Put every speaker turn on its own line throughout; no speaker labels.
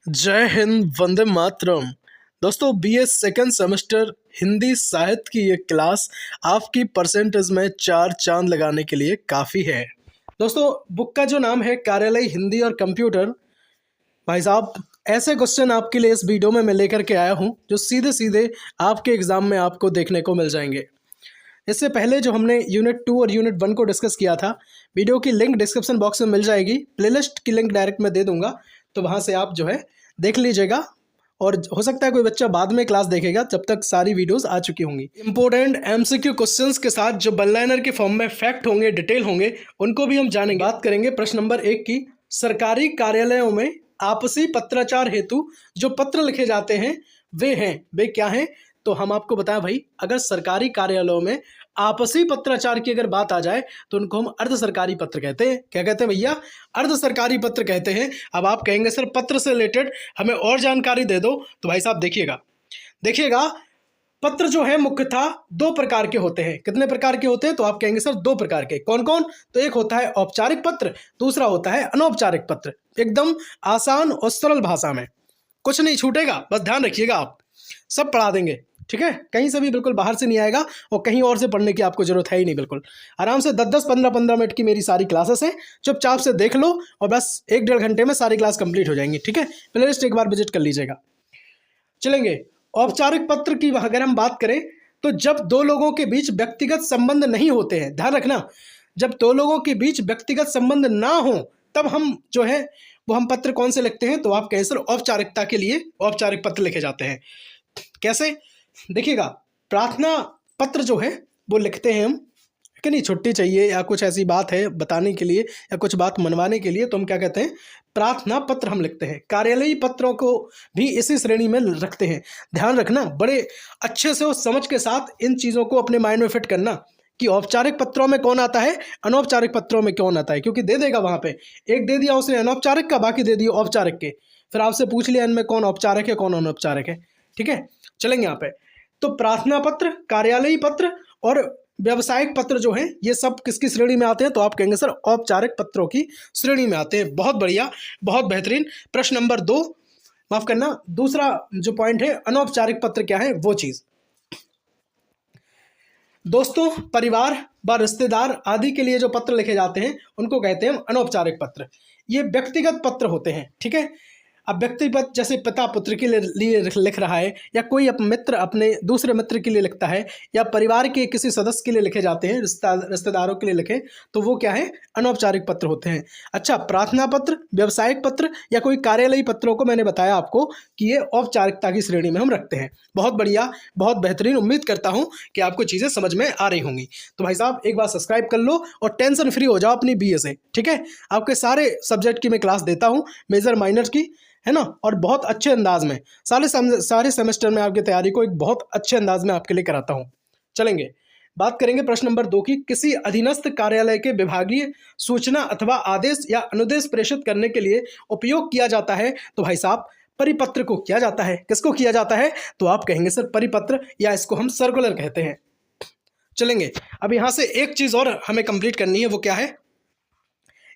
जय हिंद, वंदे मातरम। दोस्तों, BA second semester Hindi साहित्य की ये क्लास आपकी परसेंटेज में चार चांद लगाने के लिए काफ़ी है। दोस्तों, बुक का जो नाम है कार्यालय हिंदी और कंप्यूटर। भाई साहब, ऐसे क्वेश्चन आपके लिए इस वीडियो में मैं लेकर के आया हूँ जो सीधे सीधे आपके एग्ज़ाम में आपको देखने को मिल जाएंगे। इससे पहले जो हमने यूनिट 2 और यूनिट 1 को डिस्कस किया था, वीडियो की लिंक डिस्क्रिप्शन बॉक्स में मिल जाएगी। प्लेलिस्ट की लिंक डायरेक्ट मैं दे दूंगा, तो वहाँ से आप जो है देख लीजिएगा। और हो सकता है कोई बच्चा बाद में क्लास देखेगा, जब तक सारी वीडियोस आ चुकी होंगी। इंपॉर्टेंट एमसीक्यू क्वेश्चंस के साथ जो वन लाइनर के फॉर्म में फैक्ट होंगे, डिटेल होंगे, उनको भी हम जानेंगे। बात करेंगे प्रश्न नंबर 1 की। सरकारी कार्यालयों में आपसी पत्राचार हेतु जो पत्र लिखे जाते हैं वे क्या हैं? तो हम आपको बताएं भाई, अगर सरकारी कार्यालयों में आपसी पत्राचार की अगर बात आ जाए तो उनको हम अर्ध सरकारी पत्र कहते हैं। क्या कहते हैं भैया? अर्ध सरकारी पत्र कहते हैं। अब आप कहेंगे सर पत्र से रिलेटेड हमें और जानकारी दे दो, तो भाई साहब देखिएगा पत्र जो है मुख्यतः दो प्रकार के होते हैं। कितने प्रकार के होते हैं? तो आप कहेंगे सर दो प्रकार के। कौन कौन? तो एक होता है औपचारिक पत्र, दूसरा होता है अनौपचारिक पत्र। एकदम आसान और सरल भाषा में, कुछ नहीं छूटेगा, बस ध्यान रखिएगा, आप सब पढ़ा देंगे। ठीक है, कहीं से भी बिल्कुल बाहर से नहीं आएगा और कहीं और से पढ़ने की आपको जरूरत है ही नहीं। बिल्कुल आराम से 10-10, 15-15 मिनट की मेरी सारी क्लासेस हैं, चुपचाप से देख लो और बस 1-1.5 घंटे में सारी क्लास कंप्लीट हो जाएंगी। ठीक है, प्लेलिस्ट एक बार विजिट कर लीजिएगा। चलेंगे औपचारिक पत्र की अगर हम बात करें तो जब दो लोगों के बीच व्यक्तिगत संबंध नहीं होते हैं, ध्यान रखना, जब दो लोगों के बीच व्यक्तिगत संबंध ना हो तब हम जो है वो हम पत्र कौन से लिखते हैं? तो आप कहें सर औपचारिकता के लिए औपचारिक पत्र लिखे जाते हैं। कैसे? देखिएगा, प्रार्थना पत्र जो है वो लिखते हैं हम कि नहीं, छुट्टी चाहिए या कुछ ऐसी बात है बताने के लिए या कुछ बात मनवाने के लिए, तो हम क्या कहते हैं? प्रार्थना पत्र हम लिखते हैं। कार्यालयीय पत्रों को भी इसी श्रेणी में रखते हैं। ध्यान रखना, बड़े अच्छे से और समझ के साथ इन चीज़ों को अपने माइंड में फिट करना कि औपचारिक पत्रों में कौन आता है, अनौपचारिक पत्रों में कौन आता है। क्योंकि दे देगा वहाँ पे, एक दे दिया उसने अनौपचारिक का, बाकी दे दिया औपचारिक के, फिर आपसे पूछ लिया इनमें कौन औपचारिक है कौन अनौपचारिक है। ठीक है, चलेंगे यहाँ पे। तो प्रार्थना पत्र, कार्यालयीय पत्र और व्यावसायिक पत्र जो है ये सब किसकी श्रेणी में आते हैं? तो आप कहेंगे सर औपचारिक पत्रों की श्रेणी में आते हैं। बहुत बढ़िया, बहुत बेहतरीन। प्रश्न नंबर 2, माफ करना, दूसरा जो पॉइंट है अनौपचारिक पत्र क्या है वो चीज। दोस्तों, परिवार व रिश्तेदार आदि के लिए जो पत्र लिखे जाते हैं उनको कहते हैं अनौपचारिक पत्र। ये व्यक्तिगत पत्र होते हैं। ठीक है, अब व्यक्तिगत जैसे पिता पुत्र के लिए लिख रहा है, या कोई मित्र अपने दूसरे मित्र के लिए लिखता है, या परिवार के किसी सदस्य के लिए लिखे जाते हैं, रिश्तेदारों के लिए लिखे, तो वो क्या है? अनौपचारिक पत्र होते हैं। अच्छा, प्रार्थना पत्र, व्यवसायिक पत्र या कोई कार्यालयीय पत्रों को मैंने बताया आपको कि ये औपचारिकता की श्रेणी में हम रखते हैं। बहुत बढ़िया, बहुत बेहतरीन। उम्मीद करता हूँ कि आपको चीज़ें समझ में आ रही होंगी। तो भाई साहब एक बार सब्सक्राइब कर लो और टेंशन फ्री हो जाओ अपनी बीए से। ठीक है, आपके सारे सब्जेक्ट की मैं क्लास देता हूँ, मेजर माइनर की, है ना, और बहुत अच्छे अंदाज में सारे सेमेस्टर में आपकी तैयारी को एक बहुत अच्छे अंदाज में आपके लिए कराता हूं। चलेंगे, बात करेंगे प्रश्न नंबर 2 की। किसी अधीनस्थ कार्यालय के विभागीय सूचना अथवा आदेश या अनुदेश प्रेषित करने के लिए उपयोग किया जाता है, तो भाई साहब परिपत्र को किया जाता है। किसको किया जाता है? तो आप कहेंगे सर परिपत्र, या इसको हम सर्कुलर कहते हैं। चलेंगे, अब यहां से एक चीज और हमें कंप्लीट करनी है, वो क्या है?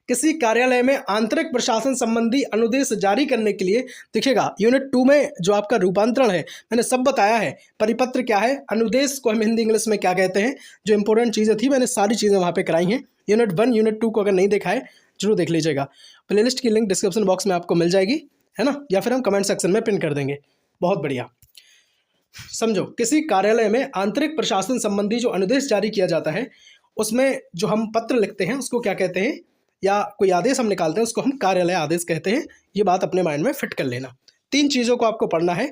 किसी कार्यालय में आंतरिक प्रशासन संबंधी अनुदेश जारी करने के लिए, देखिएगा यूनिट 2 में जो आपका रूपांतरण है मैंने सब बताया है। परिपत्र क्या है, अनुदेश को हम हिंदी इंग्लिश में क्या कहते हैं, जो इंपॉर्टेंट चीज़ें थी मैंने सारी चीज़ें वहाँ पे कराई हैं। यूनिट 1 यूनिट 2 को अगर नहीं देखा है जरूर देख लीजिएगा। प्लेलिस्ट की लिंक डिस्क्रिप्शन बॉक्स में आपको मिल जाएगी, है ना, या फिर हम कमेंट सेक्शन में पिन कर देंगे। बहुत बढ़िया। समझो, किसी कार्यालय में आंतरिक प्रशासन संबंधी जो अनुदेश जारी किया जाता है उसमें जो हम पत्र लिखते हैं उसको क्या कहते हैं, या कोई आदेश हम निकालते हैं उसको हम कार्यालय आदेश कहते हैं। ये बात अपने माइंड में फिट कर लेना। 3 चीज़ों को आपको पढ़ना है।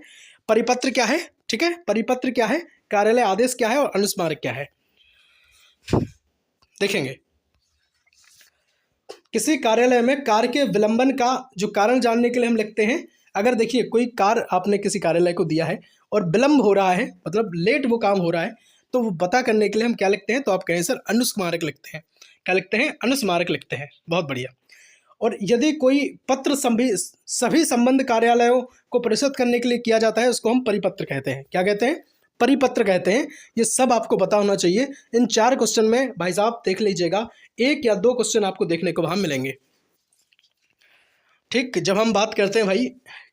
परिपत्र क्या है? ठीक है, परिपत्र क्या है, कार्यालय आदेश क्या है और अनुस्मारक क्या है। देखेंगे, किसी कार्यालय में कार्य के विलंबन का जो कारण जानने के लिए हम लिखते हैं। अगर देखिए कोई कार्य आपने किसी कार्यालय को दिया है और विलंब हो रहा है, मतलब लेट वो काम हो रहा है, तो वो पता करने के लिए हम क्या लिखते हैं? तो आप कहें सर अनुस्मारक लिखते हैं। क्या लिखते हैं? अनुस्मारक लिखते हैं। बहुत बढ़िया। और यदि कोई पत्र सभी संबंध कार्यालयों को प्रेषित करने के लिए किया जाता है उसको हम परिपत्र कहते हैं। क्या कहते हैं? परिपत्र कहते हैं। ये सब आपको पता होना चाहिए। इन 4 क्वेश्चन में भाई साहब देख लीजिएगा, 1 या 2 क्वेश्चन आपको देखने को वहां मिलेंगे। ठीक, जब हम बात करते हैं भाई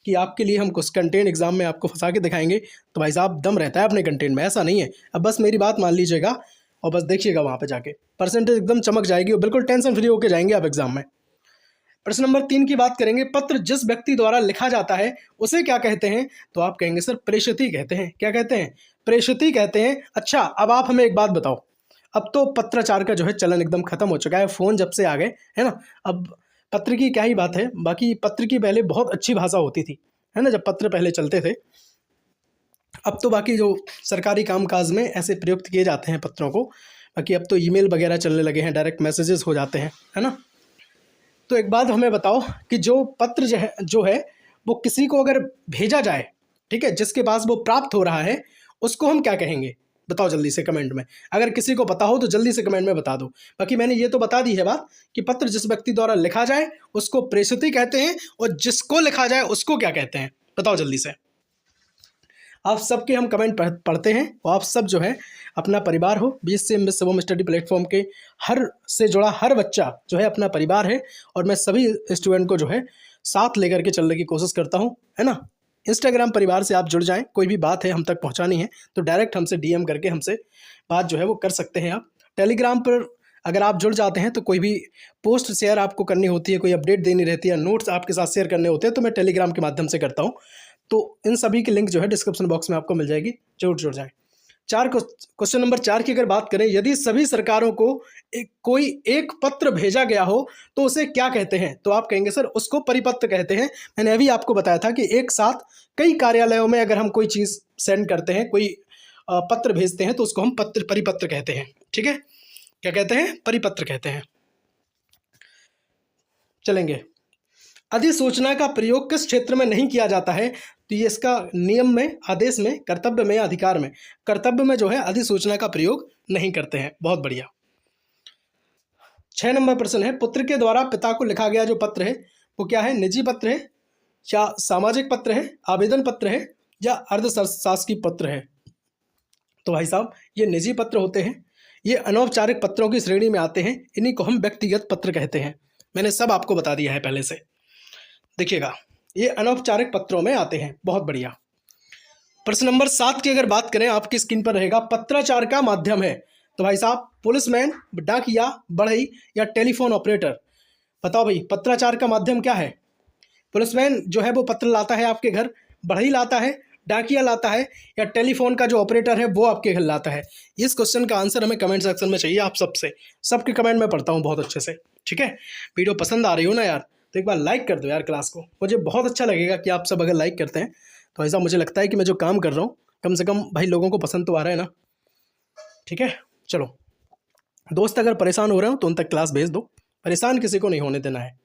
कि आपके लिए हम कुछ कंटेंट एग्जाम में आपको फंसा के दिखाएंगे, तो भाई साहब दम रहता है अपने कंटेंट में, ऐसा नहीं है। अब बस मेरी बात मान लीजिएगा और बस देखिएगा, वहाँ पे जाके परसेंटेज एकदम चमक जाएगी और बिल्कुल टेंशन फ्री होके जाएंगे आप एग्जाम में। प्रश्न नंबर 3 की बात करेंगे, पत्र जिस व्यक्ति द्वारा लिखा जाता है उसे क्या कहते हैं? तो आप कहेंगे सर प्रेषित कहते हैं। क्या कहते हैं? प्रेषित कहते हैं। अच्छा, अब आप हमें एक बात बताओ, अब तो पत्राचार का जो है चलन एकदम खत्म हो चुका है, फ़ोन जब से आ गए, है ना। अब पत्र की क्या ही बात है, बाकी पत्र की पहले बहुत अच्छी भाषा होती थी, है ना, जब पत्र पहले चलते थे। अब तो बाकी जो सरकारी कामकाज में ऐसे प्रयुक्त किए जाते हैं पत्रों को, बाकी अब तो ईमेल वगैरह चलने लगे हैं, डायरेक्ट मैसेजेस हो जाते हैं, है ना। तो एक बात हमें बताओ कि जो पत्र जो है वो किसी को अगर भेजा जाए, ठीक है, जिसके पास वो प्राप्त हो रहा है, उसको हम क्या कहेंगे? बताओ जल्दी से कमेंट में। अगर किसी को पता हो तो जल्दी से कमेंट में बता दो। बाकी मैंने ये तो बता दी है बात कि पत्र जिस व्यक्ति द्वारा लिखा जाए उसको प्रेषित कहते हैं, और जिसको लिखा जाए उसको क्या कहते हैं? बताओ जल्दी से। आप सबके हम कमेंट पढ़ते हैं, और आप सब जो है अपना परिवार हो, BSc शुभम स्टडी प्लेटफॉर्म के हर से जुड़ा हर बच्चा जो है अपना परिवार है, और मैं सभी स्टूडेंट को जो है साथ लेकर के चलने की कोशिश करता हूं, है ना। इंस्टाग्राम परिवार से आप जुड़ जाएं, कोई भी बात है हम तक पहुंचानी है तो डायरेक्ट हमसे DM करके हमसे बात जो है वो कर सकते हैं आप। टेलीग्राम पर अगर आप जुड़ जाते हैं तो कोई भी पोस्ट शेयर आपको करनी होती है, कोई अपडेट देनी रहती है, नोट्स आपके साथ शेयर करने होते हैं, तो मैं टेलीग्राम के माध्यम से करता हूँ। तो इन सभी की लिंक जो है डिस्क्रिप्शन बॉक्स में आपको मिल जाएगी, जरूर जुड़ जाएं। क्वेश्चन नंबर 4 की अगर बात करें, यदि सभी सरकारों को कोई एक पत्र भेजा गया हो तो उसे क्या कहते हैं? तो आप कहेंगे सर उसको परिपत्र कहते हैं। मैंने अभी आपको बताया था कि एक साथ कई कार्यालयों में अगर हम कोई चीज़ सेंड करते हैं, कोई पत्र भेजते हैं, तो उसको हम परिपत्र कहते हैं। ठीक है, क्या कहते हैं? परिपत्र कहते हैं। चलेंगे, अधिसूचना का प्रयोग किस क्षेत्र में नहीं किया जाता है? तो ये इसका नियम में, आदेश में, कर्तव्य में या अधिकार में? कर्तव्य में जो है अधिसूचना का प्रयोग नहीं करते हैं। बहुत बढ़िया। 6 नंबर प्रश्न है, पुत्र के द्वारा पिता को लिखा गया जो पत्र है वो क्या है? निजी पत्र है या सामाजिक पत्र है, आवेदन पत्र है या अर्ध शासकीय पत्र है? तो भाई साहब ये निजी पत्र होते हैं, ये अनौपचारिक पत्रों की श्रेणी में आते हैं, इन्हीं को हम व्यक्तिगत पत्र कहते हैं। मैंने सब आपको बता दिया है पहले से, देखिएगा ये अनौपचारिक पत्रों में आते हैं। बहुत बढ़िया। प्रश्न नंबर 7 की अगर बात करें, आपकी स्क्रीन पर रहेगा, पत्राचार का माध्यम है। तो भाई साहब पुलिसमैन, डाकिया, बढ़ई या टेलीफोन ऑपरेटर? बताओ भाई पत्राचार का माध्यम क्या है? पुलिसमैन जो है वो पत्र लाता है आपके घर, बढ़ई लाता है, डाकिया लाता है, या टेलीफोन का जो ऑपरेटर है वो आपके घर लाता है? इस क्वेश्चन का आंसर हमें कमेंट सेक्शन में चाहिए। आप सबसे, सबके कमेंट में पढ़ता हूँ बहुत अच्छे से। ठीक है, वीडियो पसंद आ रही हो ना यार, तो एक बार लाइक कर दो यार क्लास को, मुझे बहुत अच्छा लगेगा कि आप सब अगर लाइक करते हैं तो ऐसा मुझे लगता है कि मैं जो काम कर रहा हूँ कम से कम भाई लोगों को पसंद तो आ रहा है ना। ठीक है, चलो, दोस्त अगर परेशान हो रहे हो तो उन तक क्लास भेज दो, परेशान किसी को नहीं होने देना है।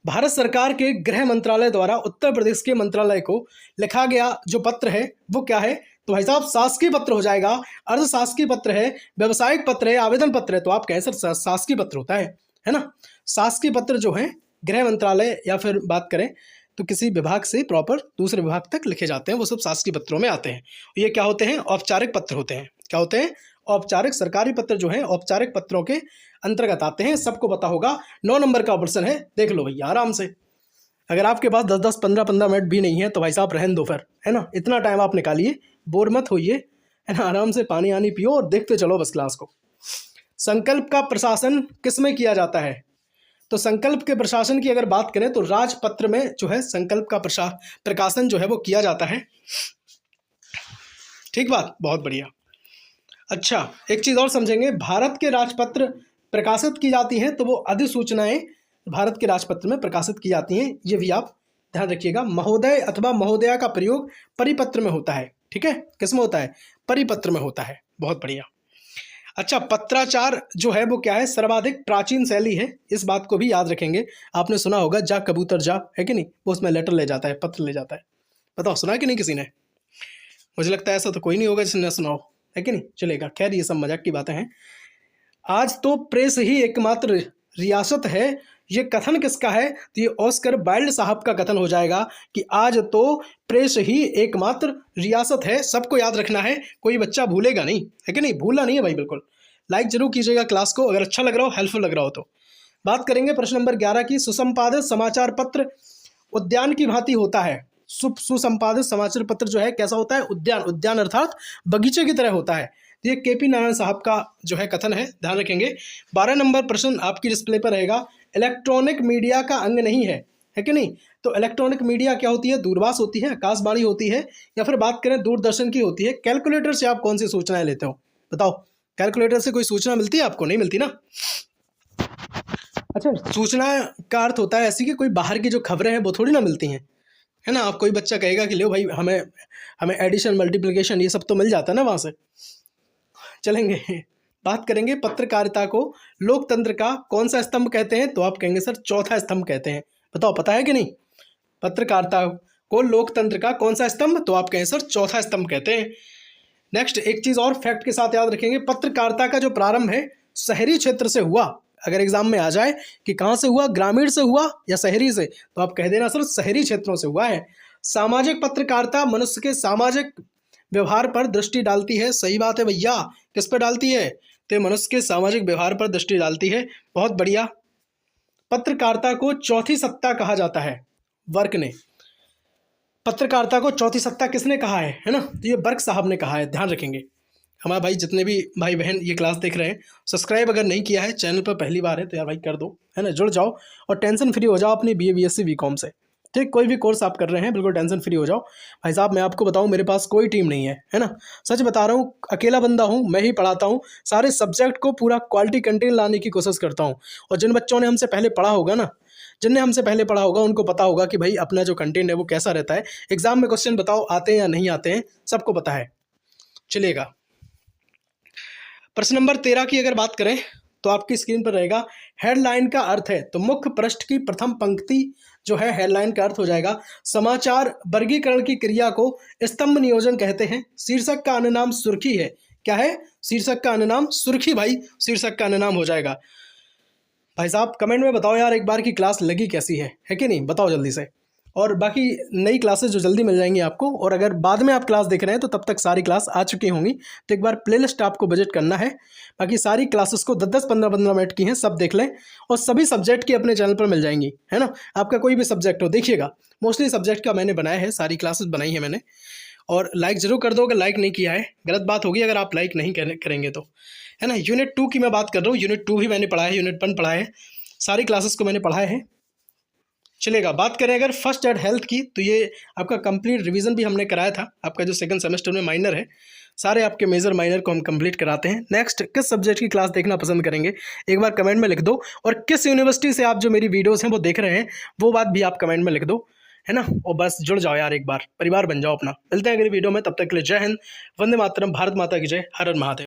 भारत सरकार के गृह मंत्रालय द्वारा उत्तर प्रदेश के मंत्रालय को लिखा गया जो पत्र है वो क्या है? तो भाई साहब शासकीय पत्र हो जाएगा, अर्ध शासकीय पत्र है, व्यावसायिक पत्र है, आवेदन पत्र है? तो आप कहें सर शासकीय पत्र होता है ना। शासकीय पत्र जो है गृह मंत्रालय या फिर बात करें तो किसी विभाग से प्रॉपर दूसरे विभाग तक लिखे जाते हैं, वो सब शासकीय पत्रों में आते हैं। ये क्या होते हैं? औपचारिक पत्र होते हैं। क्या होते हैं? औपचारिक। सरकारी पत्र जो है औपचारिक पत्रों के अंतर्गत आते हैं, सबको पता होगा। 9 नंबर का प्रश्न है, देख लो भैया आराम से। अगर आपके पास 10-10, 15-15 मिनट भी नहीं है तो भाई साहब रहने दो फिर, है ना। इतना टाइम आप निकालिए, बोर मत होइए, है ना, आराम से पानी आनी पियो और देखते चलो बस क्लास को। संकल्प का प्रशासन किस में किया जाता है? तो संकल्प के प्रशासन की अगर बात करें तो राजपत्र में जो है संकल्प का प्रकाशन जो है वो किया जाता है। ठीक बात, बहुत बढ़िया। अच्छा, एक चीज़ और समझेंगे, भारत के राजपत्र प्रकाशित की जाती हैं तो वो अधिसूचनाएं भारत के राजपत्र में प्रकाशित की जाती हैं, ये भी आप ध्यान रखिएगा। महोदय अथवा महोदया का प्रयोग परिपत्र में होता है। ठीक है, किस में होता है? परिपत्र में होता है। बहुत बढ़िया। अच्छा, पत्राचार जो है वो क्या है? सर्वाधिक प्राचीन शैली है, इस बात को भी याद रखेंगे। आपने सुना होगा जा कबूतर जा, है कि नहीं, वो उसमें लेटर ले जाता है, पत्र ले जाता है। बताओ सुना कि नहीं किसी ने? मुझे लगता है ऐसा तो कोई नहीं होगा जिसने सुना हो, है कि नहीं। चलेगा, खैर ये सब मजाक की बातें हैं। आज तो प्रेस ही एकमात्र रियासत है, ये कथन किसका है? तो ये ऑस्कर वाइल्ड साहब का कथन हो जाएगा कि आज तो प्रेस ही एकमात्र रियासत है। सबको याद रखना है, कोई बच्चा भूलेगा नहीं, है कि नहीं, भूलना नहीं है भाई। बिल्कुल लाइक जरूर कीजिएगा क्लास को, अगर अच्छा लग रहा हो, हेल्पफुल लग रहा हो तो। बात करेंगे प्रश्न नंबर 11 की, सुसंपादित समाचार पत्र उद्यान की भांति होता है। सुसंपादित समाचार पत्र जो है कैसा होता है? उद्यान, उद्यान अर्थात बगीचे की तरह होता है। तो ये केपी नारायण साहब का जो है कथन है, ध्यान रखेंगे। 12 नंबर प्रश्न आपकी डिस्प्ले पर रहेगा, इलेक्ट्रॉनिक मीडिया का अंग नहीं है कि नहीं? तो इलेक्ट्रॉनिक मीडिया क्या होती है? दूरभाष होती है, आकाशवाणी होती है, या फिर बात करें दूरदर्शन की होती है। कैलकुलेटर से आप कौन सी सूचनाएं लेते हो? बताओ, कैलकुलेटर से कोई सूचना मिलती है आपको? नहीं मिलती ना। अच्छा, सूचना का अर्थ होता है ऐसी कि कोई बाहर की जो खबरें हैं वो थोड़ी ना मिलती हैं, है ना। आप कोई बच्चा कहेगा कि लो भाई हमें हमें एडिशन मल्टीप्लिकेशन ये सब तो मिल जाता है ना वहाँ से। चलेंगे, बात करेंगे पत्रकारिता को लोकतंत्र का कौन सा स्तंभ कहते हैं? तो आप कहेंगे सर चौथा स्तंभ कहते हैं। बताओ, पता है कि नहीं? पत्रकारिता को लोकतंत्र का कौन सा स्तंभ? तो आप कहें सर चौथा स्तंभ कहते हैं। नेक्स्ट, एक चीज़ और फैक्ट के साथ याद रखेंगे, पत्रकारिता का जो प्रारंभ है शहरी क्षेत्र से हुआ। अगर एग्जाम में आ जाए कि कहाँ से हुआ, ग्रामीण से हुआ या शहरी से, तो आप कह देना सर शहरी क्षेत्रों से हुआ है। सामाजिक पत्रकारिता मनुष्य के सामाजिक व्यवहार पर दृष्टि डालती है। सही बात है भैया, किस पर डालती है? तो मनुष्य के सामाजिक व्यवहार पर दृष्टि डालती है। बहुत बढ़िया। पत्रकारिता को चौथी सत्ता कहा जाता है, वर्क ने। पत्रकारिता को चौथी सत्ता किसने कहा है ना? तो ये बर्क साहब ने कहा है, ध्यान रखेंगे। हमारे भाई जितने भी भाई बहन ये क्लास देख रहे हैं, सब्सक्राइब अगर नहीं किया है चैनल पर पहली बार है तो यार भाई कर दो, है ना, जुड़ जाओ और टेंशन फ्री हो जाओ अपनी BA BSc BCom से। ठीक, कोई भी कोर्स आप कर रहे हैं बिल्कुल टेंशन फ्री हो जाओ। भाई साहब मैं आपको बताऊं, मेरे पास कोई टीम नहीं है ना, सच बता रहा हूँ, अकेला बंदा हूँ, मैं ही पढ़ाता हूँ। सारे सब्जेक्ट को पूरा क्वालिटी कंटेंट लाने की कोशिश करता हूँ। और जिन बच्चों ने हमसे पहले पढ़ा होगा ना, जिनने हमसे पहले पढ़ा होगा उनको पता होगा कि भाई अपना जो कंटेंट है वो कैसा रहता है। एग्जाम में क्वेश्चन बताओ आते हैं या नहीं आते हैं, सबको पता है। चलिएगा, प्रश्न नंबर 13 की अगर बात करें तो आपकी स्क्रीन पर रहेगा, हेडलाइन का अर्थ है। तो मुख्य पृष्ठ की प्रथम पंक्ति जो है हेडलाइन का अर्थ हो जाएगा। समाचार वर्गीकरण की क्रिया को स्तंभ नियोजन कहते हैं। शीर्षक का अन्य नाम सुर्खी है। क्या है? शीर्षक का अन्य नाम सुर्खी। भाई शीर्षक का अन्य नाम हो जाएगा। भाई साहब कमेंट में बताओ यार एक बार की क्लास लगी कैसी है कि नहीं? बताओ जल्दी से। और बाकी नई क्लासेस जो जल्दी मिल जाएंगी आपको, और अगर बाद में आप क्लास देख रहे हैं तो तब तक सारी क्लास आ चुकी होंगी। तो एक बार प्लेलिस्ट आपको विजिट करना है। बाकी सारी क्लासेस को 10-10 15-15 मिनट की हैं, सब देख लें। और सभी सब्जेक्ट की अपने चैनल पर मिल जाएंगी, है ना। आपका कोई भी सब्जेक्ट हो देखिएगा, मोस्टली सब्जेक्ट का मैंने बनाया है, सारी क्लासेस बनाई है मैंने। और लाइक ज़रूर कर दो अगर लाइक नहीं किया है, गलत बात होगी अगर आप लाइक नहीं करेंगे तो, है ना। यूनिट 2 की मैं बात कर रहा हूँ, यूनिट 2 भी मैंने पढ़ा है, यूनिट 1 पढ़ा है, सारी क्लासेस को मैंने पढ़ाया है। चलेगा, बात करें अगर फर्स्ट एड हेल्थ की, तो ये आपका कंप्लीट रिवीजन भी हमने कराया था। आपका जो सेकंड सेमेस्टर में माइनर है, सारे आपके मेजर माइनर को हम कंप्लीट कराते हैं। नेक्स्ट, किस सब्जेक्ट की क्लास देखना पसंद करेंगे एक बार कमेंट में लिख दो। और किस यूनिवर्सिटी से आप जो मेरी वीडियोस हैं वो देख रहे हैं वो बात भी आप कमेंट में लिख दो, है ना। और बस जुड़ जाओ यार, एक बार परिवार बन जाओ अपना। मिलते हैं अगली वीडियो में, तब तक के लिए जय हिंद, वंदे मातरम, भारत माता की जय, हर हर महादेव।